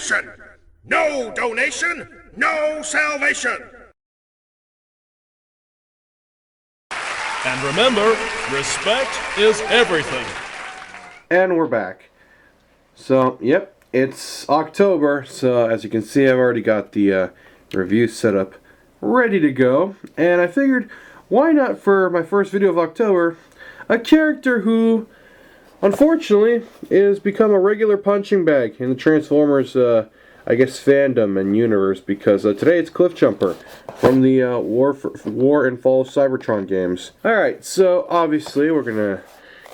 nation! No donation, no salvation! And remember, respect is everything. And we're back. So, yep, it's October, so as you can see, I've already got the review set up ready to go. And I figured, why not for my first video of October, a character who, unfortunately, is become a regular punching bag in the Transformers, I guess, fandom and universe, because today it's Cliffjumper from the War and Fall of Cybertron games. Alright, so obviously we're gonna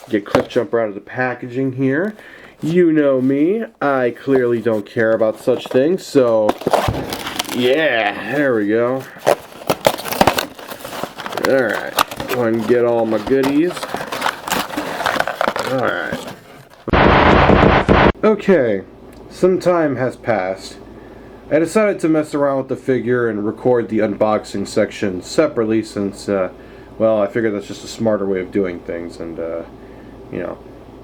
get Cliffjumper out of the packaging here. You know me, I clearly don't care about such things, so yeah, there we go. Alright, go ahead and get all my goodies. Alright. Okay, some time has passed. I decided to mess around with the figure and record the unboxing section separately since, well, I figured that's just a smarter way of doing things and, you know,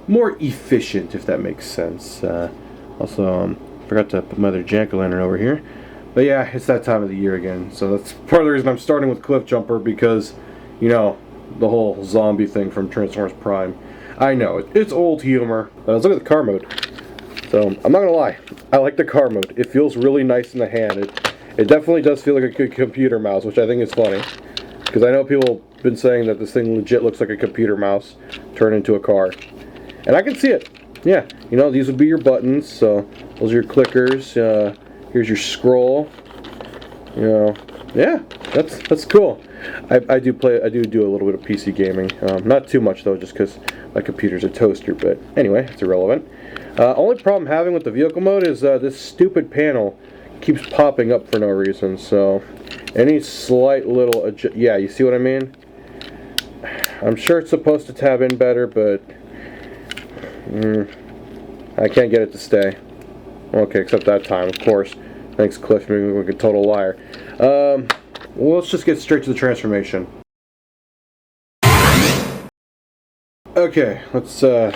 more efficient, if that makes sense. Also, forgot to put my other jack-o'-lantern over here. But yeah, it's that time of the year again, so that's part of the reason I'm starting with Cliffjumper, because, you know, the whole zombie thing from Transformers Prime. I know, it's old humor. Let's look at the car mode. So, I'm not gonna lie, I like the car mode. It feels really nice in the hand. It definitely does feel like a good computer mouse, which I think is funny. Because I know people have been saying that this thing legit looks like a computer mouse turned into a car. And I can see it. Yeah, you know, these would be your buttons, so those are your clickers. Here's your scroll. You know, yeah, that's cool. I do a little bit of PC gaming. Not too much though, just because my computer's a toaster. But anyway, it's irrelevant. Only problem having with the vehicle mode is this stupid panel keeps popping up for no reason. So any slight little yeah, you see what I mean? I'm sure it's supposed to tab in better, but I can't get it to stay. Okay, except that time, of course. Thanks, Cliff. Maybe we're a total liar. Well, let's just get straight to the transformation. Okay, let's see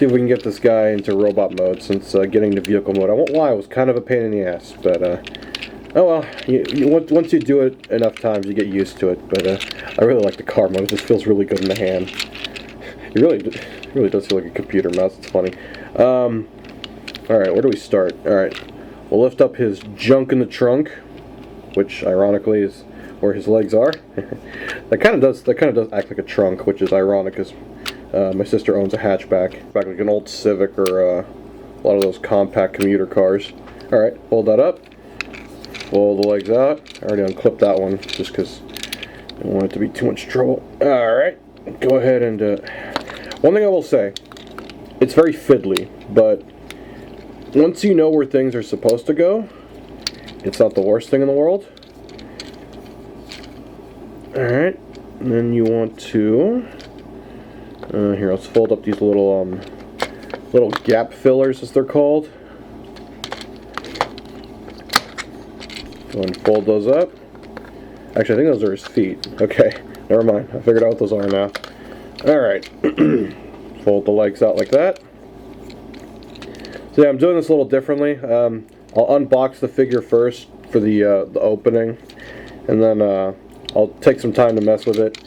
if we can get this guy into robot mode, since getting to vehicle mode, I won't lie, it was kind of a pain in the ass, but oh well, once you do it enough times, you get used to it. But I really like the car mode. It just feels really good in the hand. It really does feel like a computer mouse. It's funny. Alright, where do we start? Alright, we'll lift up his junk in the trunk, which ironically is where his legs are. that kind of does act like a trunk, which is ironic because my sister owns a hatchback, like an old Civic or a lot of those compact commuter cars. Alright, hold that up. Pull the legs out. I already unclipped that one just because I don't want it to be too much trouble. Alright, go ahead and one thing I will say, it's very fiddly, but once you know where things are supposed to go, it's not the worst thing in the world. Alright, and then you want to, here, let's fold up these little gap fillers, as they're called. Go and fold those up. Actually, I think those are his feet. Okay, never mind. I figured out what those are now. Alright, fold the legs out like that. So yeah, I'm doing this a little differently. I'll unbox the figure first for the opening, and then I'll take some time to mess with it,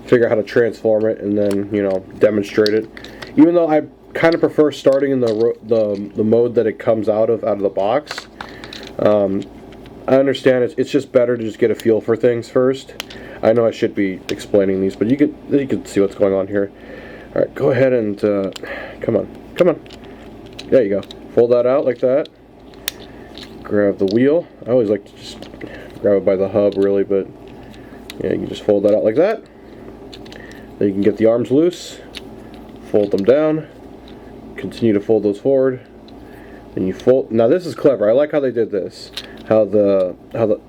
figure out how to transform it, and then, you know, demonstrate it. Even though I kind of prefer starting in the mode that it comes out of the box. I understand it's just better to just get a feel for things first. I know I should be explaining these, but you can see what's going on here. All right, go ahead and come on. There you go. Fold that out like that. Grab the wheel. I always like to just grab it by the hub, really, but yeah, you can just fold that out like that. Then you can get the arms loose, fold them down, continue to fold those forward. Then you fold. Now this is clever. I like how they did this. How the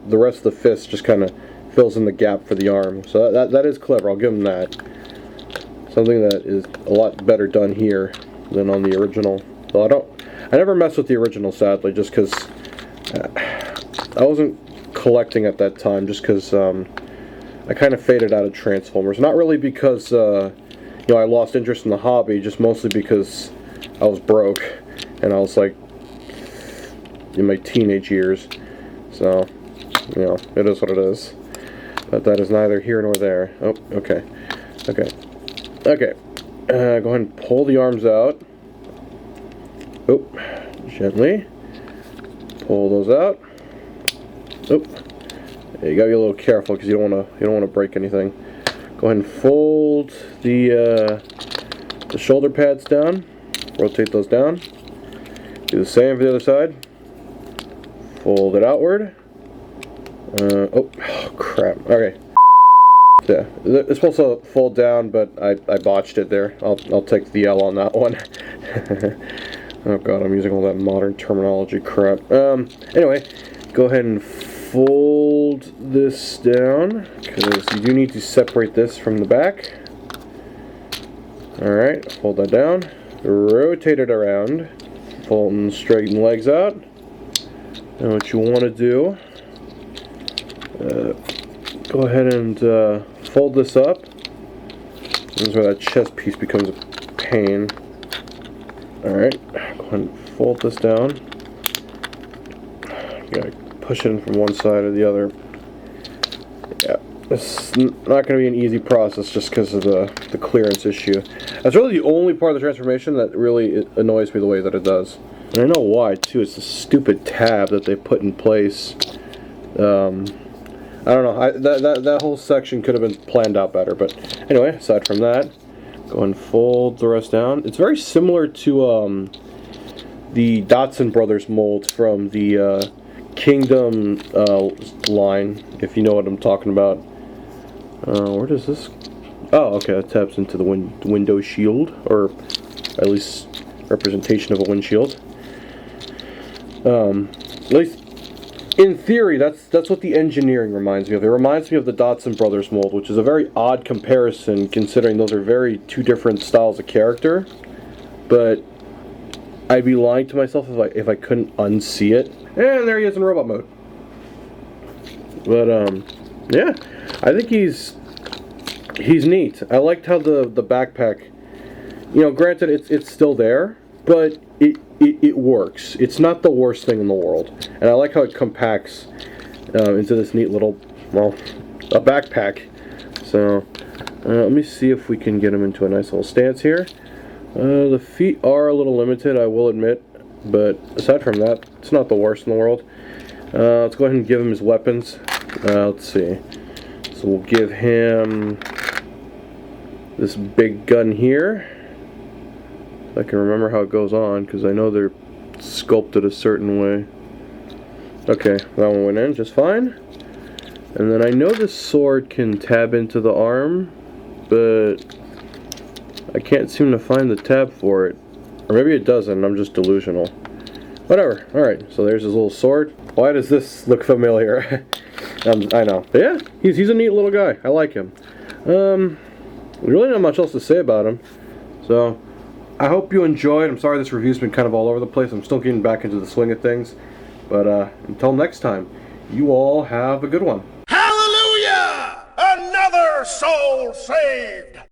rest of the fist just kind of fills in the gap for the arm. So that is clever. I'll give them that. Something that is a lot better done here than on the original. Though I never messed with the original, sadly, just because I wasn't collecting at that time. Just because I kind of faded out of Transformers. Not really because you know, I lost interest in the hobby, just mostly because I was broke and I was like, in my teenage years. So, you know, it is what it is. But that is neither here nor there. Oh, okay. Okay. Okay. Go ahead and pull the arms out. Oh, gently. Pull those out. Oh. You gotta be a little careful because you don't want to break anything. Go ahead and fold the shoulder pads down. Rotate those down. Do the same for the other side. Fold it outward. Oh, crap. Okay. Yeah, it's supposed to fold down, but I botched it there. I'll take the L on that one. Oh god, I'm using all that modern terminology crap. Anyway, go ahead and fold this down, because you do need to separate this from the back. Alright, fold that down. Rotate it around. Fold and straighten legs out. And what you want to do, go ahead and fold this up. This is where that chest piece becomes a pain. Alright, go ahead and fold this down. You gotta push it in from one side or the other. Yeah, it's not going to be an easy process just because of the clearance issue. That's really the only part of the transformation that really annoys me the way that it does. And I know why too. It's the stupid tab that they put in place. I don't know. That whole section could have been planned out better. But anyway, aside from that, go and fold the rest down. It's very similar to the Dotson Brothers mold from the Kingdom line, if you know what I'm talking about. Where does this? Oh, okay. That taps into the window shield, or at least representation of a windshield. At least in theory, that's what the engineering reminds me of. It reminds me of the Dotson Brothers mold, which is a very odd comparison considering those are two different styles of character. But I'd be lying to myself if I couldn't unsee it. And there he is in robot mode. But yeah, I think he's neat. I liked how the backpack, you know, granted it's still there, but it works. It's not the worst thing in the world. And I like how it compacts into this neat little, well, a backpack. So let me see if we can get him into a nice little stance here. The feet are a little limited, I will admit, but aside from that, it's not the worst in the world. Let's go ahead and give him his weapons. Let's see. So we'll give him this big gun here. If I can remember how it goes on, because I know they're sculpted a certain way. Okay, that one went in just fine. And then I know this sword can tab into the arm, but I can't seem to find the tab for it. Or maybe it doesn't, I'm just delusional. Whatever. Alright, so there's his little sword. Why does this look familiar? I know. But yeah, he's a neat little guy. I like him. Really not much else to say about him. So, I hope you enjoyed. I'm sorry this review's been kind of all over the place. I'm still getting back into the swing of things. But until next time, you all have a good one. Hallelujah! Another soul saved!